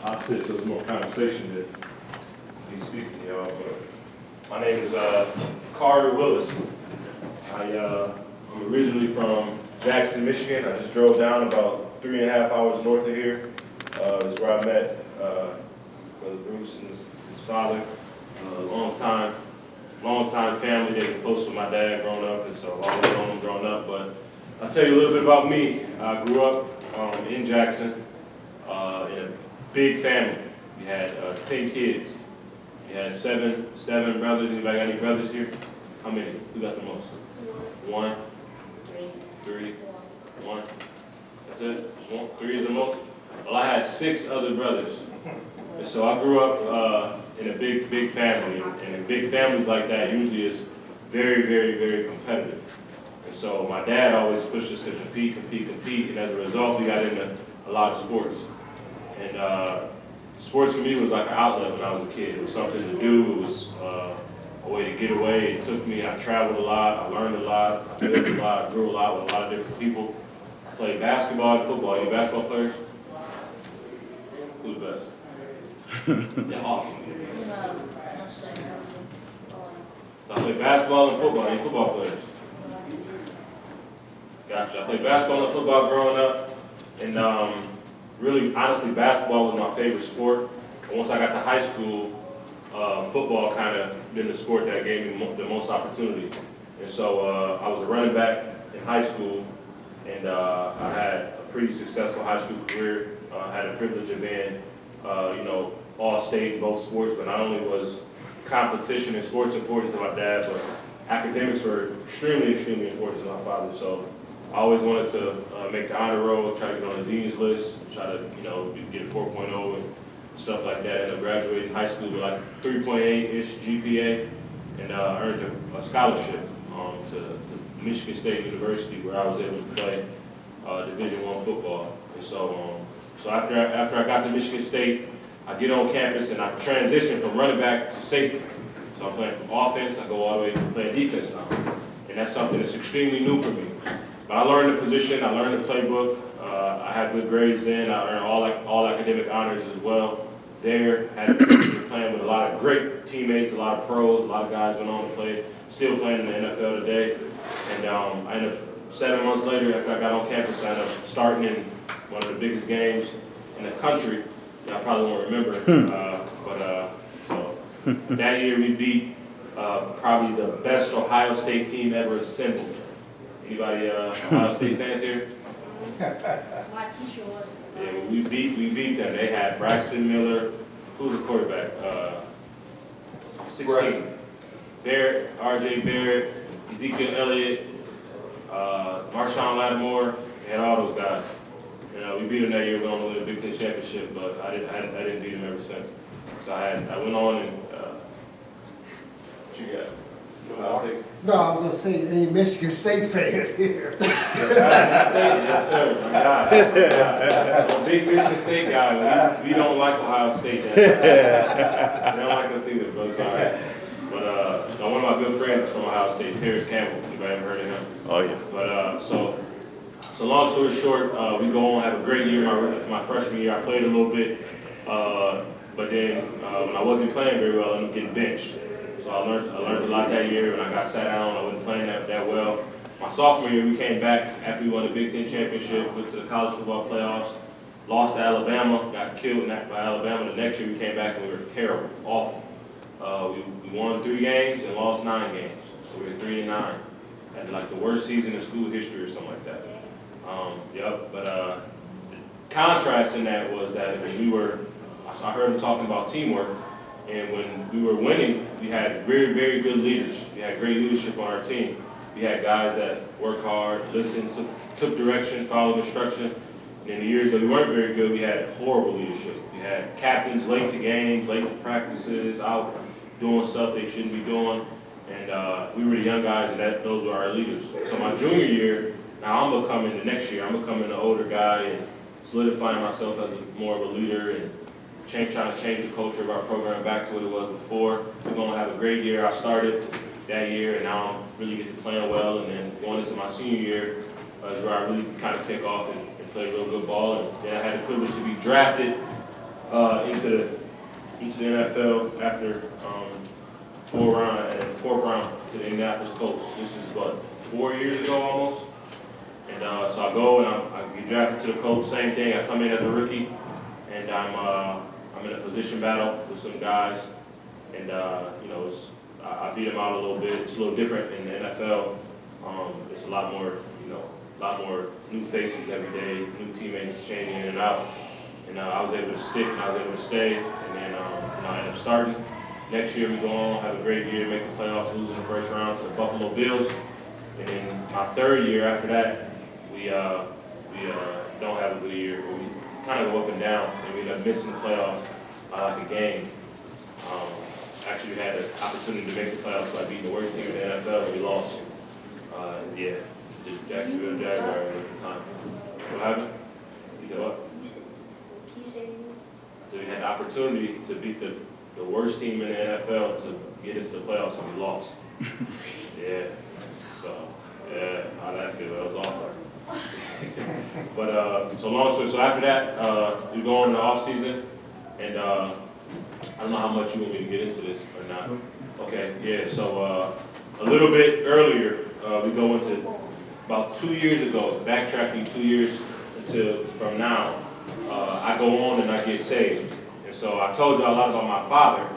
I'll sit so it's more conversation than me speaking to y'all. But my name is Khari Willis. I'm originally from Jackson, Michigan. I just drove down about 3.5 hours north of here. That's where I met Brother Bruce and his father. Long time family. They've been close with my dad growing up, and so I've always known them growing up. But I'll tell you a little bit about me. I grew up in Jackson in a big family. We had 10 kids. We had seven brothers. Anybody got any brothers here? How many? Who got the most? One. Three. One. That's it? One. Three is the most? Well, I had 6 other brothers. And so I grew up in a big family. And in big families like that usually is very competitive. And so my dad always pushed us to compete. And as a result, we got into a lot of sports. And sports for me was like an outlet when I was a kid. It was something to do. It was a way to get away. It took me, I traveled a lot, I learned a lot, I lived a lot, I grew a lot with a lot of different people. I played basketball and football. Any basketball players? Who's the best? Yeah, all can be the best. So I played basketball and football. Any football players? Gotcha. I played basketball and football growing up. And really, honestly, basketball was my favorite sport. And once I got to high school, football kind of been the sport that gave me the most opportunity. And so I was a running back in high school, and I had a pretty successful high school career. I had the privilege of being, all-state in both sports, but not only was competition in sports important to my dad, but academics were extremely important to my father. So I always wanted to make the honor roll, try to get on the dean's list, try to, get a 4.0 and stuff like that. Ended up graduating high school with like 3.8-ish GPA, and earned a scholarship to Michigan State University, where I was able to play Division I football. And so after I got to Michigan State, I get on campus and I transition from running back to safety. So I'm playing from offense, I go all the way to playing defense now. And that's something that's extremely new for me. But I learned the position, I learned the playbook. I had good grades then. I earned all academic honors as well. There, had the privilege of playing with a lot of great teammates, a lot of pros, a lot of guys went on to play, still playing in the NFL today. And I ended up 7 months later, after I got on campus, I ended up starting in one of the biggest games in the country. Y'all probably won't remember, so that year we beat probably the best Ohio State team ever assembled. Anybody Ohio State fans here? My teacher was. Yeah, we beat them. They had Braxton Miller, who's the quarterback? 16. Right. Barrett, R.J. Barrett, Ezekiel Elliott, Marshawn Lattimore, and all those guys. We beat them that year. We went on to win the Big Ten championship, but I didn't beat them ever since. So I went on and what you got? No, I was going to say, any Michigan State fans here? Yes, sir. I'm a big Michigan State guy. We don't like Ohio State. They don't like us either, but it's all right. But one of my good friends is from Ohio State, Paris Campbell. Anybody ever heard of him? Oh, yeah. But so long story short, we go on, have a great year. My freshman year, I played a little bit, but then when I wasn't playing very well, I ended up getting benched. So I learned a lot that year. When I got sat down, I wasn't playing that well. My sophomore year, we came back after we won the Big Ten championship, went to the college football playoffs, lost to Alabama, got killed by Alabama. The next year, we came back and we were terrible, awful. We won 3 games and lost 9 games, so we were 3-9. Had like the worst season in school history or something like that. But contrasting that was that when I heard him talking about teamwork, and when we were winning, we had very good leaders. We had great leadership on our team. We had guys that worked hard, listened, took direction, followed instruction. And in the years that we weren't very good, we had horrible leadership. We had captains late to games, late to practices, out doing stuff they shouldn't be doing. And we were the young guys, and those were our leaders. So my junior year, now I'm becoming the next year, I'm becoming the older guy and solidifying myself as more of a leader and trying to change the culture of our program back to what it was before. We're going to have a great year. I started that year, and now I'm really getting playing well. And then going into my senior year is where I really kind of take off and play real good ball. And then I had the privilege to be drafted into the NFL after fourth round to the Indianapolis Colts. This is what, 4 years ago almost. And so I go and I get drafted to the Colts. Same thing. I come in as a rookie, and I'm in a position battle with some guys, and I beat them out a little bit. It's a little different in the NFL. There's a lot more new faces every day, new teammates changing in and out. And I was able to stick, and I was able to stay, and then I ended up starting. Next year we go on, have a great year, make the playoffs, lose in the first round to the Buffalo Bills. And then my third year after that, we don't have a good year. We kind of go up and down, and we end up missing the playoffs by like a game. Actually, we had an opportunity to make the playoffs by beating the worst team in the NFL, and we lost. The Jacksonville Jaguars at the time. What happened? He said what? Can you say it again? So we had the opportunity to beat the worst team in the NFL to get into the playoffs, and we lost. Yeah. So, yeah, how'd that feel? That was awful. But, so long story, so after that, we go in the off season, and I don't know how much you want me to get into this or not. Okay, yeah, so a little bit earlier, we go into about 2 years ago, backtracking 2 years from now, I go on and I get saved. And so I told you a lot about my father,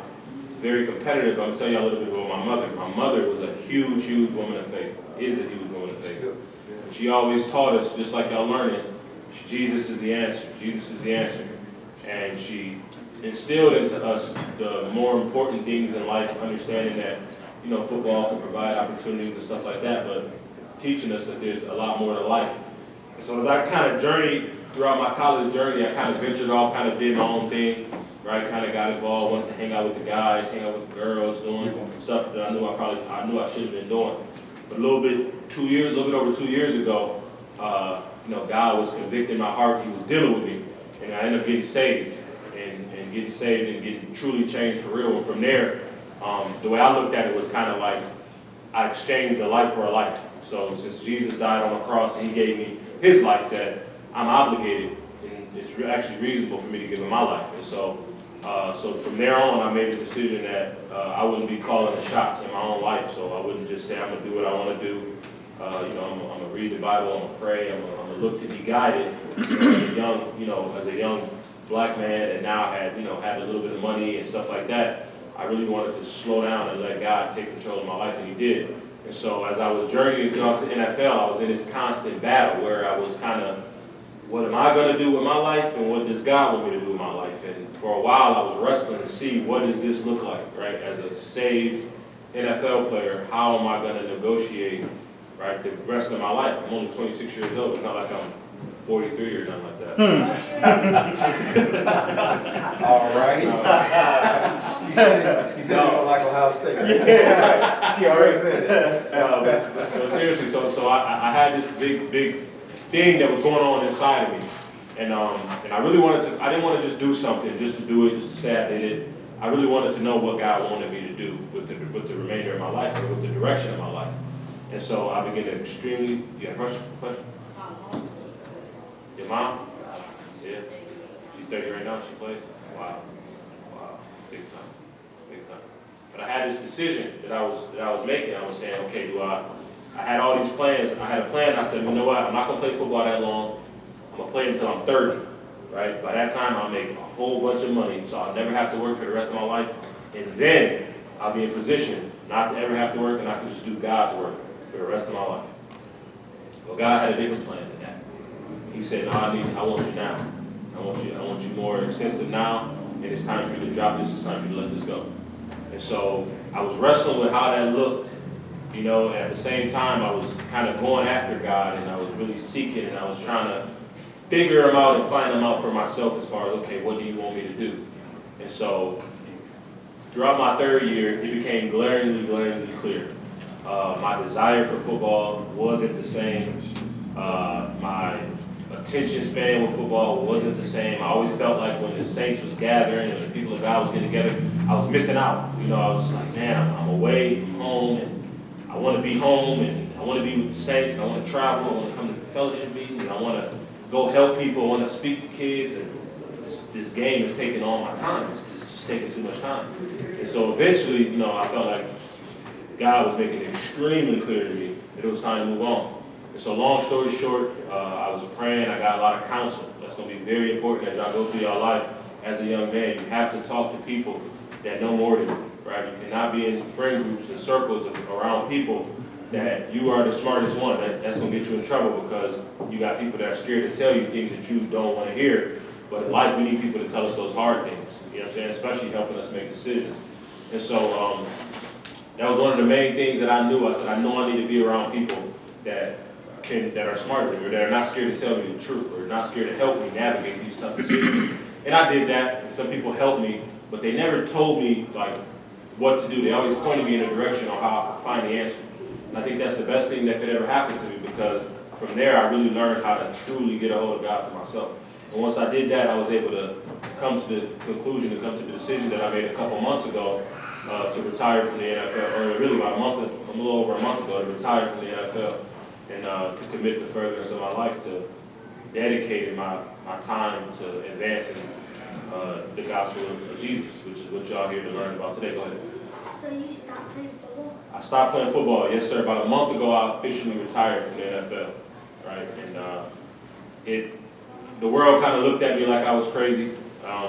very competitive. I'm going to tell you a little bit about my mother. My mother was a huge, huge woman of faith, is a huge woman of faith. And she always taught us, just like y'all learning, Jesus is the answer. Jesus is the answer. And she instilled into us the more important things in life, understanding that, football can provide opportunities and stuff like that, but teaching us that there's a lot more to life. And so as I kind of journeyed throughout my college journey, I kind of ventured off, kind of did my own thing, right? Kind of got involved, wanted to hang out with the guys, hang out with the girls, doing stuff that I knew I should have been doing. But a little bit over 2 years ago, God was convicting my heart. He was dealing with me, and I ended up getting saved, and getting truly changed for real. And from there, the way I looked at it was kind of like I exchanged a life for a life. So since Jesus died on the cross and he gave me his life, that I'm obligated, and it's actually reasonable for me to give him my life. And so from there on, I made the decision that I wouldn't be calling the shots in my own life. So I wouldn't just say I'm gonna do what I want to do. I'm gonna read the Bible, I'm gonna pray, I'm gonna look to be guided. As a young black man, and now had a little bit of money and stuff like that. I really wanted to slow down and let God take control of my life, and he did. And so as I was journeying throughout the NFL, I was in this constant battle where I was kind of, what am I going to do with my life, and what does God want me to do with my life? And for a while, I was wrestling to see, what does this look like, right? As a saved NFL player, how am I going to negotiate, right, the rest of my life? I'm only 26 years old. It's not like I'm 43 or nothing like that. All right. He said he don't like Ohio State. Yeah, he already said that. But seriously, so I had this big thing that was going on inside of me, and I really I didn't want to just do something just to do it, just to say I did it. I really wanted to know what God wanted me to do with the remainder of my life, or with the direction of my life. And so I began to extremely. You got a question? Your mom? Yeah. She's 30 right now. She plays. Wow. Big time. But I had this decision that I was making. I was saying, okay, I had all these plans. I had a plan. I said, you know what? I'm not gonna play football that long. I'm gonna play until I'm 30. Right? By that time, I'll make a whole bunch of money, so I'll never have to work for the rest of my life. And then I'll be in position not to ever have to work, and I can just do God's work for the rest of my life. Well, God had a different plan than that. He said, no, I want you now. I want you more extensive now, and it's time for you to drop this, it's time for you to let this go. And so I was wrestling with how that looked, and at the same time I was kind of going after God, and I was really seeking, and I was trying to figure him out and find him out for myself as far as, okay, what do you want me to do? And so throughout my third year, it became glaringly clear. My desire for football wasn't the same. My attention span with football wasn't the same. I always felt like when the Saints was gathering and the people of God was getting together, I was missing out. I was just like, man, I'm away from home, and I want to be home, and I want to be with the Saints, and I want to travel, I want to come to fellowship meetings, and I want to go help people, I want to speak to kids. And this game is taking all my time. It's just taking too much time. And so eventually, I felt like God was making it extremely clear to me that it was time to move on. And so long story short, I was praying. I got a lot of counsel. That's going to be very important as y'all go through your life as a young man. You have to talk to people that know more than you, right? You cannot be in friend groups and circles around people that you are the smartest one. That's going to get you in trouble because you got people that are scared to tell you things that you don't want to hear. But in life, we need people to tell us those hard things, you know what I'm saying? Especially helping us make decisions. And so that was one of the main things that I knew. I said, I know I need to be around people that are smarter than me, or that are not scared to tell me the truth, or not scared to help me navigate these tough decisions. And I did that, and some people helped me, but they never told me like what to do. They always pointed me in a direction on how I could find the answer. And I think that's the best thing that could ever happen to me, because from there I really learned how to truly get a hold of God for myself. And once I did that, I was able to come to the conclusion, to come to the decision that I made a couple months ago to retire from the NFL, or really about a little over a month ago, to retire from the NFL and to commit the furtherance of my life to dedicating my time to advancing the gospel of Jesus, which is what y'all here to learn about today. Go ahead. So you stopped playing football? I stopped playing football, yes sir. About a month ago, I officially retired from the NFL, right? And the world kind of looked at me like I was crazy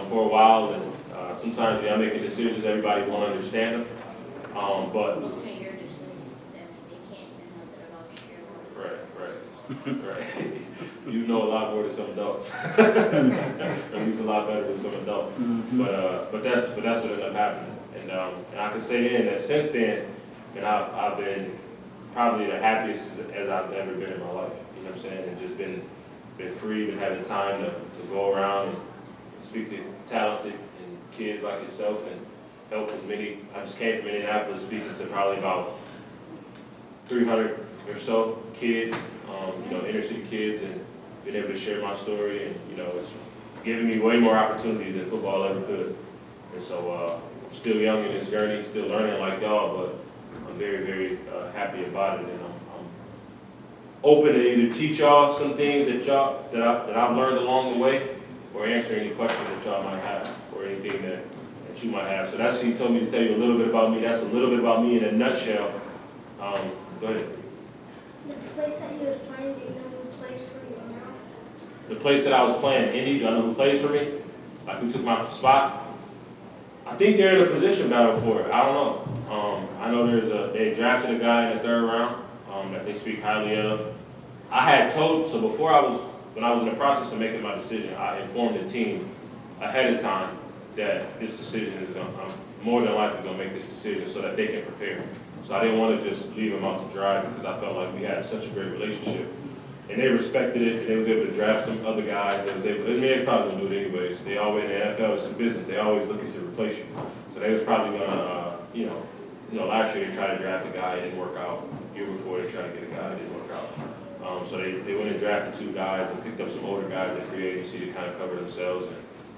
for a while, and sometimes I'm making decisions everybody won't understand them. But Okay, you're just like, they can't know that about you. right. You know a lot more than some adults. At least a lot better than some adults. But that's what ended up happening. And I can say then that since then, and I've been probably the happiest as I've ever been in my life. You know what I'm saying? And just been free, been having time to go around and speak to talented and kids like yourself and help as many. I just came from Indianapolis speaking to probably about 300 or so kids, inner city kids, and been able to share my story, and it's given me way more opportunities than football ever could. And so I'm still young in this journey, still learning like y'all, but I'm very, very happy about it, and I'm open to either teach y'all some things that I've learned along the way, or answer any questions that y'all might have, or anything that you might have. So he told me to tell you a little bit about me. That's a little bit about me in a nutshell. Go ahead. The place that you was playing, do you know who plays for you now? The place that I was playing, Indy, do I know who plays for me? Like who took my spot? I think they're in a position battle for it. I don't know. I know they drafted a guy in the 3rd round that they speak highly of. I had told, so when I was in the process of making my decision, I informed the team ahead of time that this decision I'm more than likely going to make this decision so that they can prepare. So I didn't want to just leave them out to dry, because I felt like we had such a great relationship. And they respected it, and they was able to draft some other guys. They probably going to do it anyways. They always, in the NFL, it's a business. They always looking to replace you. So they was probably going to, last year they tried to draft a guy, it didn't work out. The year before they tried to get a guy, it didn't work out. So they went and drafted 2 guys and picked up some older guys at free agency to kind of cover themselves. And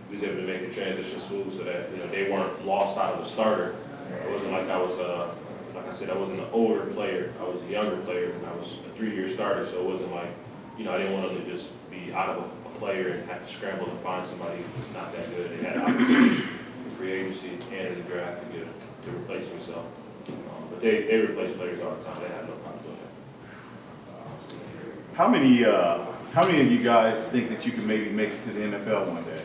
we was able to make the transition smooth so that, they weren't lost out of the starter. It wasn't like I was, like I said, I wasn't an older player. I was a younger player, and I was a 3-year starter, so it wasn't like, I didn't want them to just be out of a player and have to scramble to find somebody not that good. They had opportunity in free agency and in the draft to replace himself. But they replace players all the time. They have no problem doing that. How many of you guys think that you can maybe make it to the NFL one day?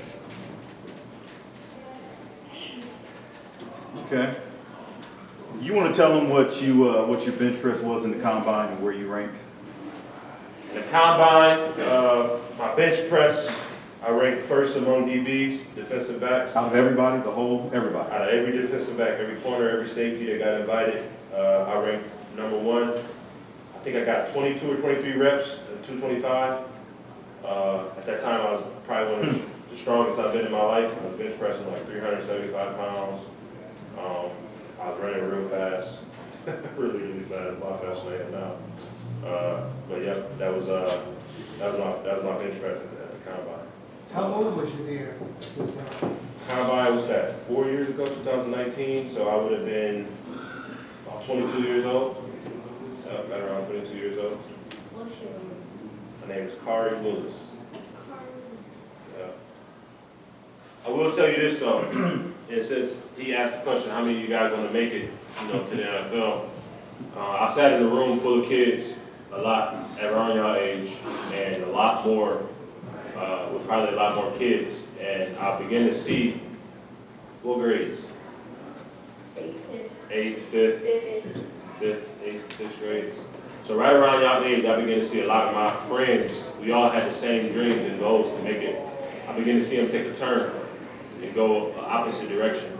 Okay. You want to tell them what your bench press was in the combine and where you ranked? In the combine, my bench press, I ranked 1st among DBs, defensive backs. Out of everybody, everybody? Out of every defensive back, every corner, every safety that got invited, I ranked number 1. I think I got 22 or 23 reps at 225. At that time, I was probably one of the strongest I've been in my life. I was bench pressing like 375 pounds. I was running real fast, really, really fast, a lot faster than I am now. But yeah, that was my bench press at the combine. How old was you there? Combine was that 4 years ago, 2019. So I would have been about 22 years old. Right around 22 years old. What's your name? My name is Khari Willis. Khari. Yeah. will tell you this though, and since he asked the question, how many of you guys want to make it, to the NFL? I sat in a room full of kids, a lot around y'all age, and a lot more, with probably a lot more kids, and I begin to see what grades? Eighth, fifth, eighth, sixth grades. So right around y'all age, I begin to see a lot of my friends. We all had the same dreams and goals to make it. I begin to see them take a turn and go opposite direction,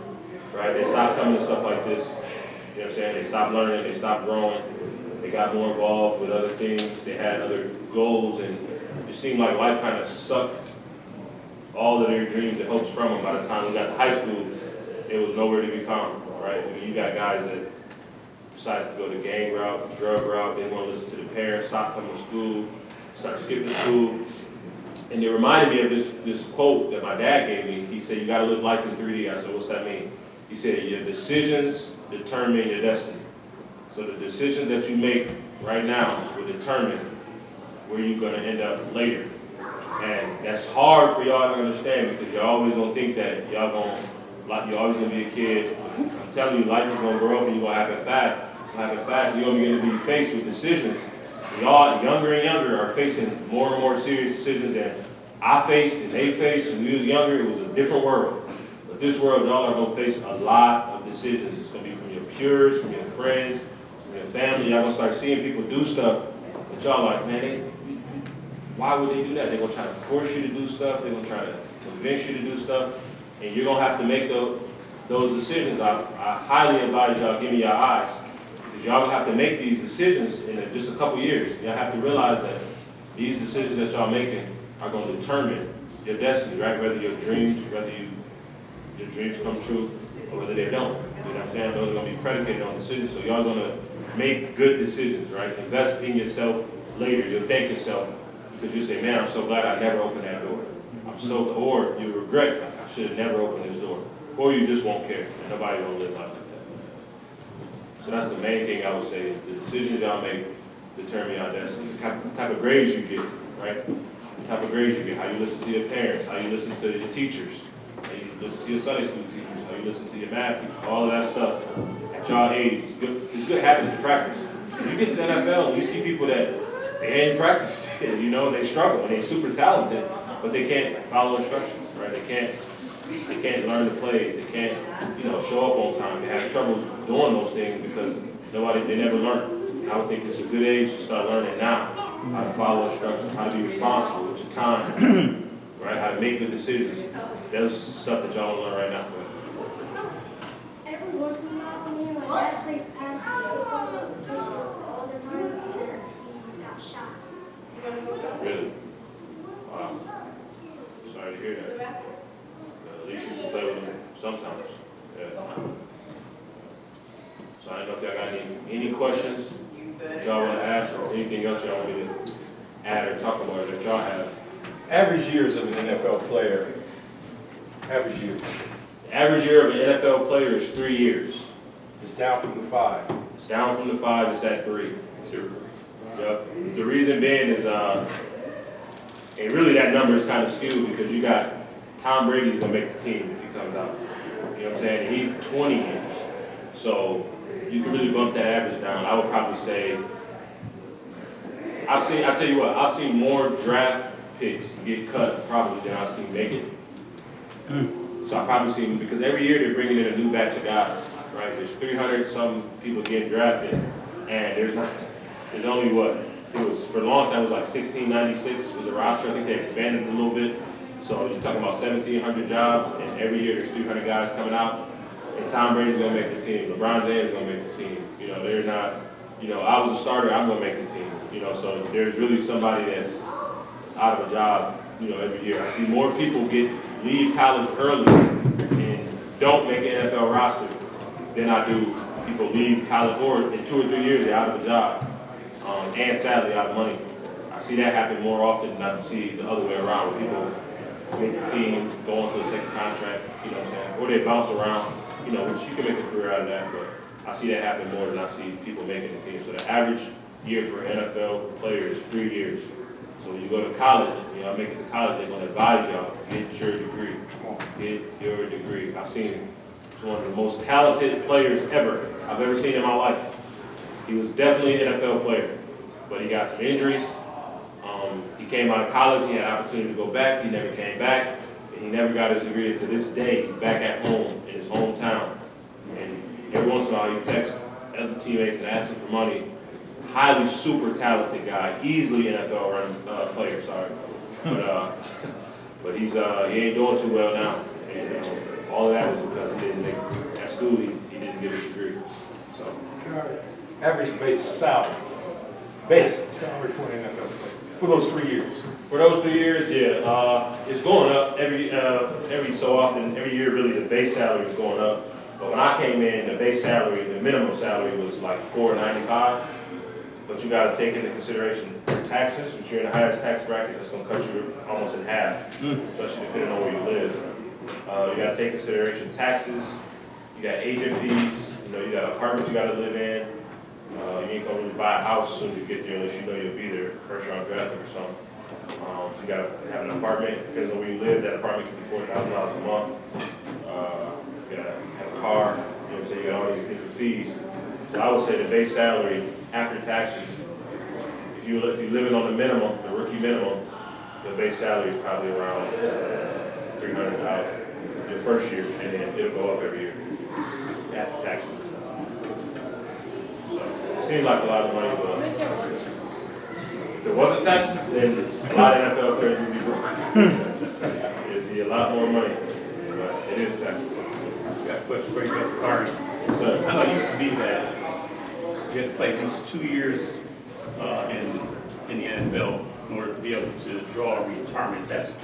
right? They stopped coming to stuff like this. You know what I'm saying? They stopped learning. They stopped growing. They got more involved with other things. They had other goals, and it seemed like life kind of sucked all of their dreams and hopes from them. By the time we got to high school, it was nowhere to be found, right? I mean, you got guys that decided to go the gang route, drug route. They didn't want to listen to the parents, stop coming to school, start skipping school. And it reminded me of this quote that my dad gave me. He said, you got to live life in 3D. I said, what's that mean? He said, your decisions determine your destiny. So the decisions that you make right now will determine where you're going to end up later. And that's hard for y'all to understand because you're always going to think that you're always going to be a kid. I'm telling you, life is going to grow up and you're going to happen fast. It's going to happen fast. You're going to be faced with decisions. Y'all, younger and younger, are facing more and more serious decisions than I faced and they faced when we was younger. It was a different world. But this world, y'all are going to face a lot of decisions. It's going to be from your peers, from your friends, from your family. Y'all going to start seeing people do stuff that y'all like, man, why would they do that? They're going to try to force you to do stuff. They're going to try to convince you to do stuff. And you're going to have to make those decisions. I highly advise y'all give me your eyes. Because y'all going to have to make these decisions in just a couple years. Y'all have to realize that these decisions that y'all making are going to determine your destiny, right? Whether your dreams come true or whether they don't. You know what I'm saying? Those are going to be predicated on decisions. So y'all going to make good decisions, right? Invest in yourself later. You'll thank yourself because you say, man, I'm so glad I never opened that door. Or you regret, I should have never opened this door. Or you just won't care. And nobody will live life like that. So that's the main thing I would say. The decisions y'all make determine your destiny. The type of grades you get, right? The type of grades you get, how you listen to your parents, how you listen to your teachers, how you listen to your Sunday school teachers, how you listen to your math teachers, all of that stuff. At y'all age, it's good habits to practice. If you get to the NFL and you see people that they ain't practiced, they struggle and they're super talented, but they can't follow instructions, right? They can't learn the plays. They can't, show up on time. They have trouble doing those things because they never learn. I would think it's a good age to start learning now how to follow instructions, how to be responsible with your time, right? How to make good decisions. That's stuff that y'all don't learn right now. Every once in a while, my dad plays pass all the time because he got shot. Really? Wow. Sorry to hear that. At least you can play with them sometimes. Yeah. So I don't know if y'all got any questions that y'all want to ask or anything else y'all want me to add or talk about that y'all have. Average years of an NFL player. Average years. The average year of an NFL player is 3 years. It's down from the 5. It's down from the 5, it's at 3. It's here. Yep. The reason being is, and really that number is kind of skewed because you got Tom Brady's going to make the team if he comes out. You know what I'm saying? And he's 20 years. So you can really bump that average down. I would probably say, I've seen more draft picks get cut probably than I've seen make it. So I've probably seen, because every year they're bringing in a new batch of guys, right? There's 300 some people getting drafted, and there's only what? I think it was, for a long time, it was like 1696 was a roster. I think they expanded it a little bit. So you're talking about 1,700 jobs, and every year there's 300 guys coming out. And Tom Brady's going to make the team. LeBron James is going to make the team. There's not, I was a starter, I'm going to make the team. So there's really somebody that's out of a job, every year. I see more people leave college early and don't make an NFL roster than I do people leave college, or in 2 or 3 years they're out of a job, and sadly out of money. I see that happen more often than I see the other way around, where people make the team, go on to a second contract, or they bounce around, which you can make a career out of that, but I see that happen more than I see people making the team. So the average year for an NFL player is 3 years. So when you go to college, make it to college, they're gonna advise y'all, get your degree. Get your degree. I've seen one of the most talented players I've ever seen in my life. He was definitely an NFL player, but he got some injuries. He came out of college, he had an opportunity to go back, he never came back, and he never got his degree. And to this day, he's back at home in his hometown. And every once in a while, he texts other teammates and asks them for money. Highly super talented guy, easily NFL player, sorry. But he ain't doing too well now. And all of that was because he didn't make, at school, he didn't get his degree. So. Average base salary for an NFL player for those 3 years. For those 3 years, yeah, it's going up every so often. Every year, really, the base salary is going up. But when I came in, the base salary, the minimum salary was like $4.95. But you got to take into consideration taxes, which you're in the highest tax bracket. That's going to cut you almost in half, especially depending on where you live. You got to take consideration taxes. You got agent fees. You got apartments you got to live in. You ain't gonna really buy a house as soon as you get there unless you know you'll be there first round drafting or something. So you gotta have an apartment. Depends on where you live. That apartment can be $4,000 a month. You gotta have a car. So you got all these different fees. So I would say the base salary after taxes, if you're living on the minimum, the rookie minimum, the base salary is probably around $300,000 your first year, and then it'll go up every year after taxes. Seems like a lot of money, but if there wasn't taxes, then a lot of NFL players would be broke. It'd be a lot more money, but it is taxes. Got a question for you about Khari. Yes, sir. I know it used to be that you had to play at least 2 years in the NFL in order to be able to draw a retirement. That's I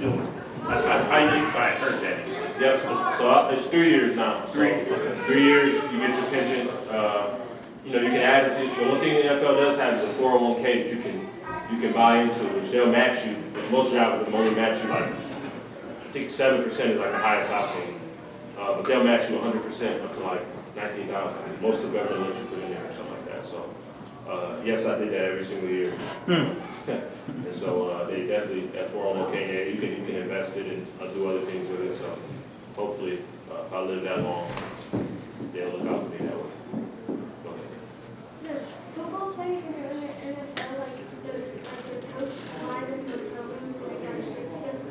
heard that. Yes, so it's 3 years now. So 3 years, you get your pension. You can add it to, the one thing the NFL does have is a 401k that you can buy into, which they'll match you. Most jobs will only match you like, I think 7% is like the highest I've seen. But they'll match you 100% up to like $19,000. Most of the government lets you put in there or something like that. So yes, I did that every single year. And so they definitely, that 401k, yeah, you can invest it and do other things with it. So hopefully, if I live that long, they'll look out for me that way. Does football players when they're in the NFL, does the coach buy them hotel rooms and they gotta stick together?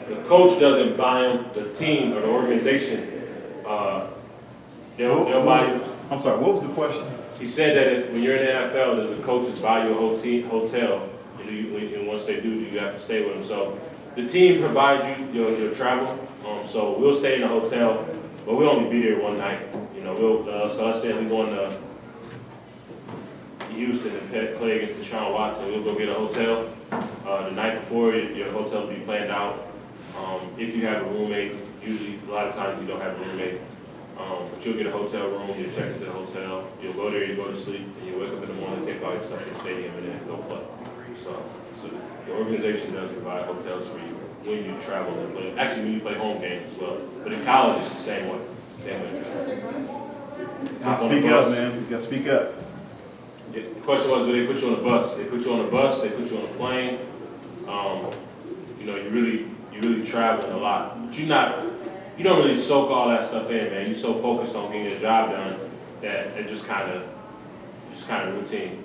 The coach doesn't buy them, the team or the organization, they'll buy you. I'm sorry, what was the question? He said that when you're in the NFL, there's a coach that buy you a hotel, and once they do, you have to stay with them. So the team provides you your travel. So we'll stay in a hotel, but we'll only be there one night. So let's say we're going to Houston and play against Deshaun Watson. We'll go get a hotel. The night before, your hotel will be planned out. If you have a roommate, usually a lot of times you don't have a roommate, but you'll get a hotel room, you'll check into the hotel, you'll go there, you go to sleep, and you wake up in the morning, take all your stuff to the stadium, and then go play. So the organization does provide hotels for you when you travel and play. Actually, when you play home games as well. But in college, it's the same way. Speak up, man. You gotta speak up. The question was, do they put you on a bus? They put you on a bus, they put you on a plane. You really traveling a lot. But you don't really soak all that stuff in, man. You're so focused on getting your job done that it just kind of routine.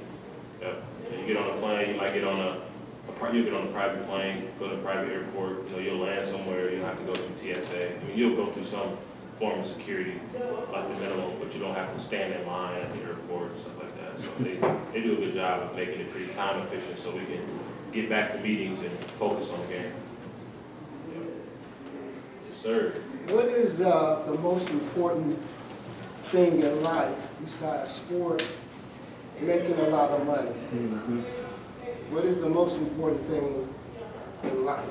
Yep. You get on a plane, you might get on a private plane, go to a private airport. You'll land somewhere. You'll have to go through TSA. You'll go through some form of security, like the minimum, but you don't have to stand in line at the airport and stuff like that. So they do a good job of making it pretty time efficient so we can get back to meetings and focus on the game. Yes, sir. What is the most important thing in life besides sports, making a lot of money? Mm-hmm. What is the most important thing in life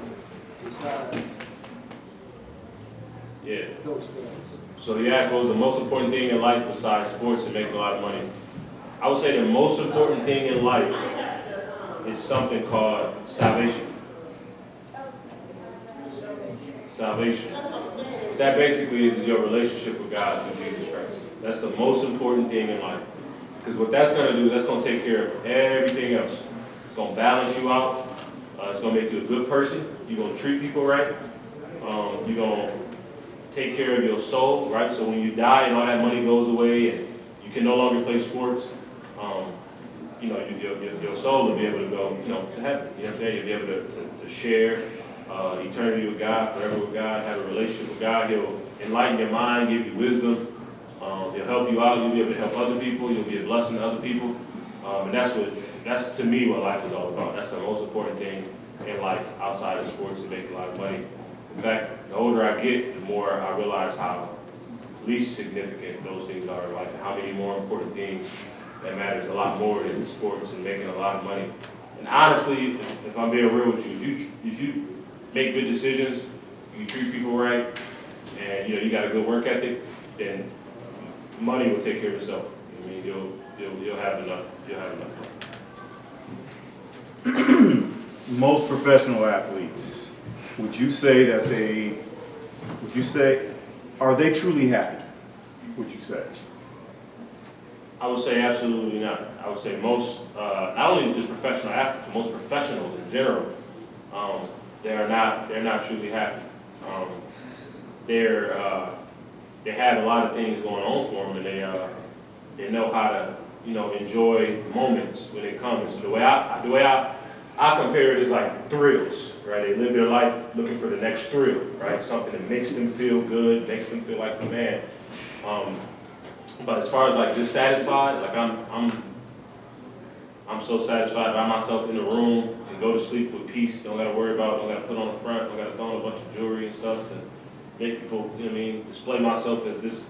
besides those things? So you asked what was the most important thing in life besides sports and making a lot of money. I would say the most important thing in life is something called salvation. Salvation. That basically is your relationship with God through Jesus Christ. That's the most important thing in life. Because what that's going to do, that's going to take care of everything else. gonna balance you out. It's gonna make you a good person. You're gonna treat people right. You're gonna take care of your soul, right? So when you die and all that money goes away and you can no longer play sports, you know, your soul will be able to go, you know, to heaven. You know what I'm saying? You'll be able to share eternity with God, forever with God, have a relationship with God. He'll enlighten your mind, give you wisdom. He'll help you out. You'll be able to help other people. You'll be a blessing to other people. And that's to me what life is all about. That's the most important thing in life outside of sports, to make a lot of money. In fact, the older I get, the more I realize how least significant those things are in life, and how many more important things that matters a lot more than sports and making a lot of money. And honestly, if I'm being real with you, if you make good decisions, you treat people right, and you got a good work ethic, then money will take care of itself. I mean, you'll have enough. You'll have enough. Most professional athletes, would you say are they truly happy? Would you say? I would say absolutely not. I would say most, not only just professional athletes, but most professionals in general, they're not truly happy. They have a lot of things going on for them, and they know how to, enjoy moments when it comes. So the way I compare it is like thrills, right? They live their life looking for the next thrill, right? Something that makes them feel good, makes them feel like the man. But as far as like just satisfied, like I'm so satisfied by myself in the room and go to sleep with peace. Don't gotta worry about, don't gotta put on the front, don't gotta throw on a bunch of jewelry and stuff to make people, display myself as this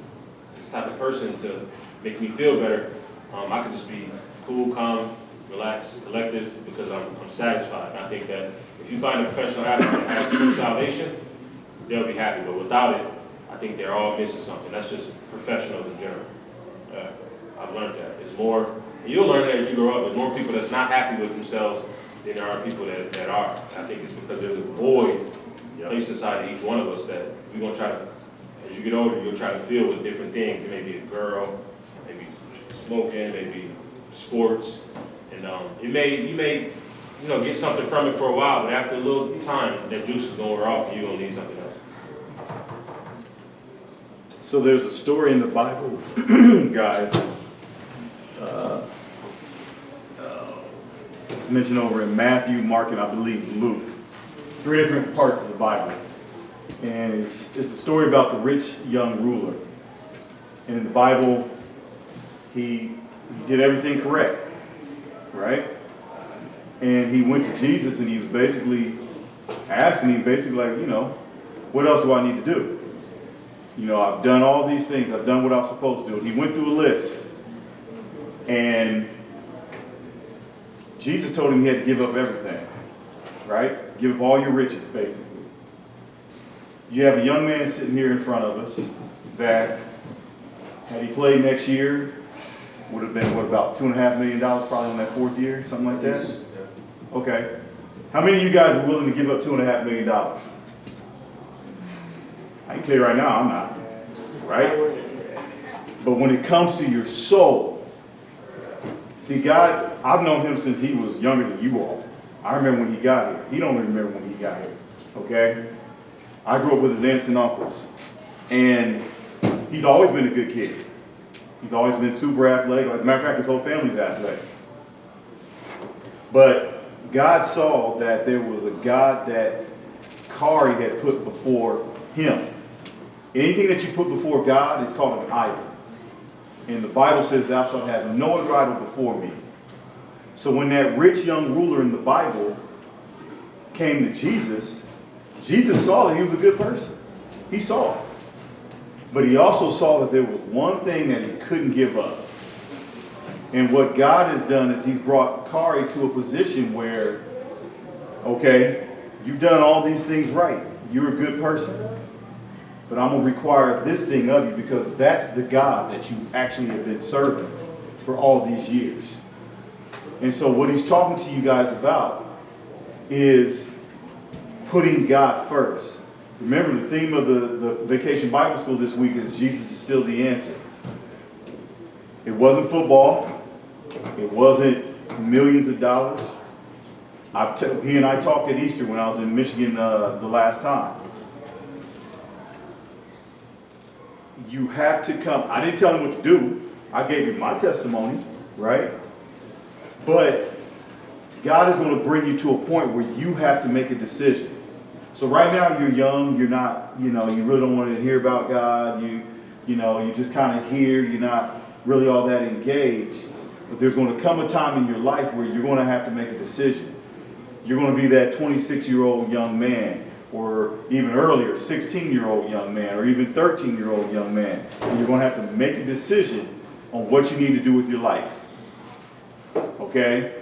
type of person to make me feel better. I could just be cool, calm, relaxed, collected, because I'm satisfied. And I think that if you find a professional athlete that has true salvation, they'll be happy. But without it, I think they're all missing something. That's just professionals in general. I've learned that. It's more, and you'll learn that as you grow up. There's more people that's not happy with themselves than there are people that are. And I think it's because there's a void placed inside each one of us that we're going to try to, as you get older, you'll try to fill with different things. It may be a girl, maybe smoking, maybe sports. And you may get something from it for a while, but after a little time, that juice is going to wear off and you're going to need something else. So there's a story in the Bible, guys. It's mentioned over in Matthew, Mark, and I believe Luke. 3 different parts of the Bible. And it's a story about the rich young ruler. And in the Bible, he did everything correct, right? And he went to Jesus and he was basically asking him, like, what else do I need to do? I've done all these things. I've done what I was supposed to do. He went through a list. And Jesus told him he had to give up everything, right? Give up all your riches, basically. You have a young man sitting here in front of us that, had he played next year, would have been, about $2.5 million probably on that 4th year, something like that? Okay. How many of you guys are willing to give up $2.5 million? I can tell you right now, I'm not, right? But when it comes to your soul, see, God, I've known him since he was younger than you all. I remember when he got here. He don't remember when he got here, okay? I grew up with his aunts and uncles, and he's always been a good kid. He's always been super athletic. As a matter of fact, his whole family's athletic. But God saw that there was a God that Khari had put before him. Anything that you put before God is called an idol. And the Bible says, thou shalt have no other idol before me. So when that rich young ruler in the Bible came to Jesus, Jesus saw that he was a good person. He saw it. But he also saw that there was one thing that he couldn't give up. And what God has done is he's brought Khari to a position where, okay, you've done all these things right. You're a good person. But I'm going to require this thing of you because that's the God that you actually have been serving for all these years. And so what he's talking to you guys about is putting God first. Remember, the theme of the Vacation Bible School this week is Jesus is still the answer. It wasn't football. It wasn't millions of dollars. He and I talked at Easter when I was in Michigan the last time. You have to come. I didn't tell him what to do. I gave him my testimony, right? But God is going to bring you to a point where you have to make a decision. So right now you're young, you're not, you really don't want to hear about God. You just kind of hear, you're not really all that engaged. But there's going to come a time in your life where you're going to have to make a decision. You're going to be that 26-year-old young man, or even earlier, 16-year-old young man, or even 13-year-old young man. And you're going to have to make a decision on what you need to do with your life. Okay?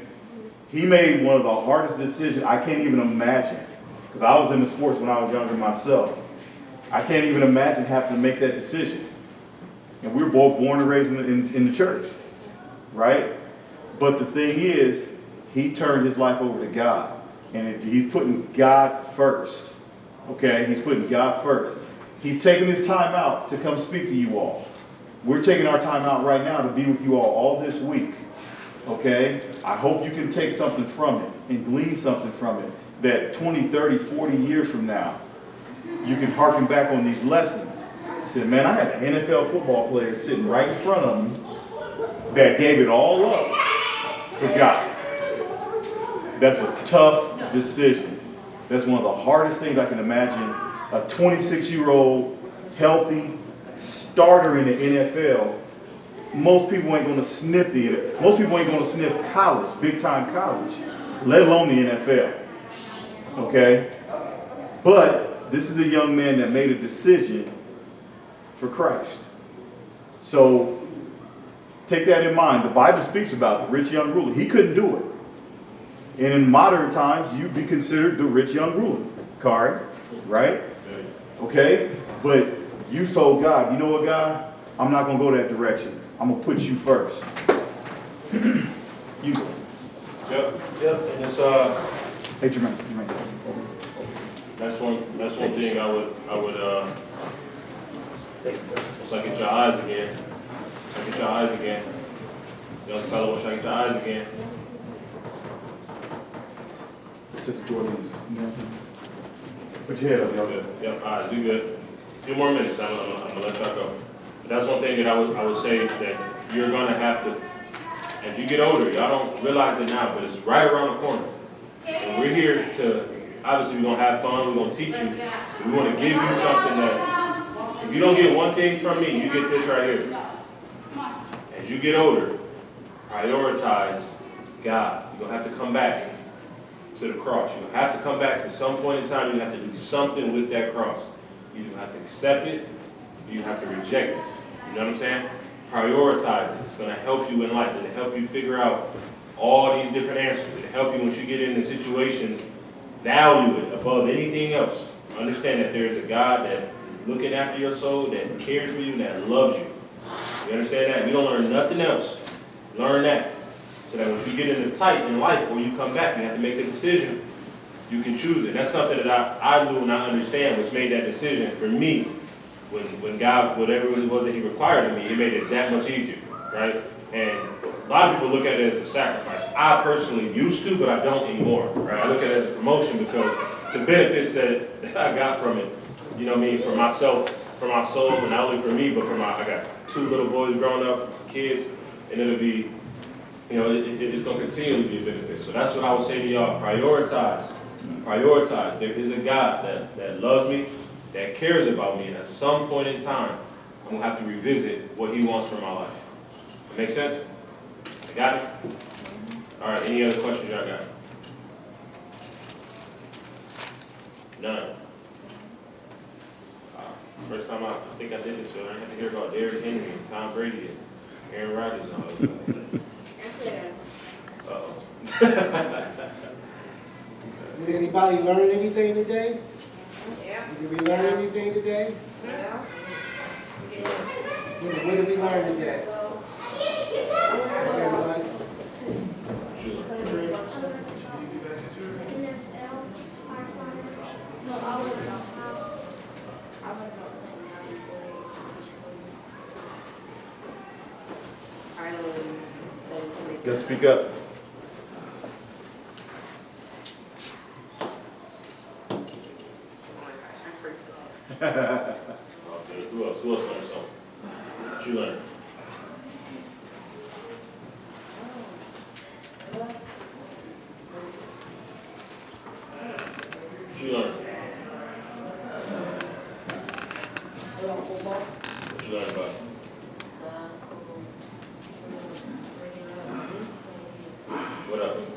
He made one of the hardest decisions I can't even imagine. Because I was into sports when I was younger myself. I can't even imagine having to make that decision. And we were both born and raised in the church. Right? But the thing is, he turned his life over to God. And he's putting God first. Okay? He's putting God first. He's taking his time out to come speak to you all. We're taking our time out right now to be with you all this week. Okay? I hope you can take something from it and glean something from it. That 20, 30, 40 years from now, you can harken back on these lessons. I said, man, I had an NFL football player sitting right in front of me that gave it all up for God. That's a tough decision. That's one of the hardest things I can imagine. A 26-year-old, healthy starter in the NFL, most people ain't going to sniff the NFL. Most people ain't going to sniff college, big-time college, let alone the NFL. Okay? But this is a young man that made a decision for Christ. So take that in mind. The Bible speaks about the rich young ruler. He couldn't do it. And in modern times, you'd be considered the rich young ruler. Khari, right? Okay? But you told God, you know what, God? I'm not going to go that direction. I'm going to put you first. You go. Yep. And it's, Hey, Jermaine. That's one thing I would once I get your eyes again. Once I get your eyes again. Young fellow, once I get your eyes again. Sit the door, please. Put your head up, y'all. Good. Yep, eyes, we good. A few more minutes, I'm gonna let y'all go. But that's one thing that I would say that you're gonna have to, as you get older, y'all don't realize it now, but it's right around the corner. And we're here to, obviously we're gonna have fun, we're gonna teach you. We wanna give you something that, if you don't get one thing from me, you get this right here. As you get older, prioritize God. You're gonna have to come back to the cross. You have to come back at some point in time. You have to do something with that cross. You have to accept it. You have to reject it. You know what I'm saying? Prioritize it. It's going to help you in life. It'll help you figure out all these different answers. It'll help you once you get into situations. Value it above anything else. Understand that there is a God that is looking after your soul, that cares for you, and that loves you. You understand that? If you don't learn nothing else, learn that. So that once you get into tight in life, or you come back, you have to make a decision, you can choose it. That's something that I do and I understand, which made that decision for me. When God, whatever it was that he required of me, it made it that much easier, right? And a lot of people look at it as a sacrifice. I personally used to, but I don't anymore, right? I look at it as a promotion because the benefits that I got from it, you know what I mean, for myself, for my soul, and not only for me, but for I got 2 little boys growing up, kids, and it'll be, you know, it's going to continue to be a benefit. So that's what I would say to y'all. Prioritize. Prioritize. There is a God that loves me, that cares about me, and at some point in time, I'm going to have to revisit what he wants for my life. That make sense? Got it? All right, any other questions y'all got? None. First time I think I did this show, I didn't have to hear about Derrick Henry and Tom Brady and Aaron Rodgers and all that. Uh-oh. Did anybody learn anything today? Yeah. Did we learn anything today? Yeah. What you learn? What did we learn today? Everybody? What you learn? No, I want to know You gotta speak up. else? Who else learned something? What you learned? What you learned? What you learned about? What else?